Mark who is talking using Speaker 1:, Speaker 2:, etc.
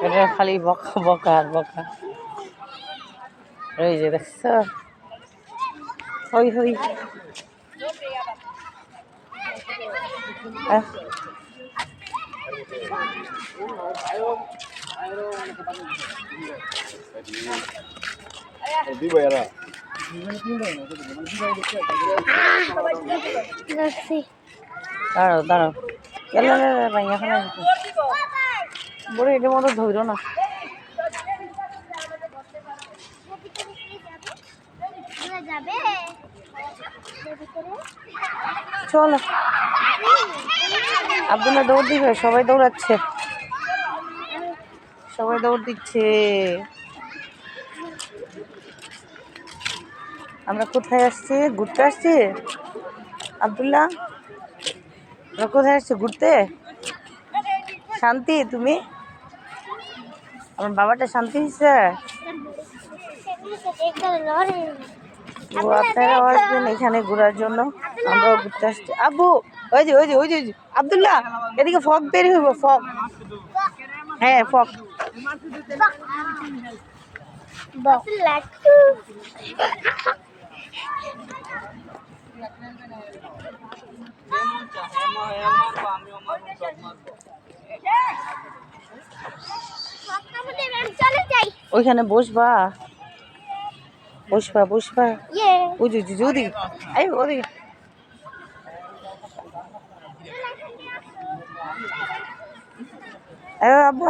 Speaker 1: এটা খালি বকা বকা আর বকা। ওই যে দেখছ, হই হই। দাঁড়াও দাঁড়াও, এলে ভাই এখানে বড় এটার মতো ধৈর না। চলো, আব্দুল্লাহ দৌড় দিবে, সবাই দৌড়াচ্ছে, সবাই দৌড় দিচ্ছে। আমরা কোথায় আসছি? ঘুরতে আসছি। আব্দুল্লাহ, আমরা কোথায় আসছি? ঘুরতে। শান্তি, তুমি? আমার বাবাটা শান্তি হয়েছে। আপনারাও আসবেন এখানে ঘোরার জন্য, আমরাও ঘুরতে আসছি। আব্বু, ওই যে ওই যে ওই যে আব্দুল্লাহ, এদিকে ফক বের হইব, ফক। হ্যাঁ, ফক। ওইখানে বসবা, বসবা বসবা। ওই যে ওদিকে, এই ওদিকে। আব্বু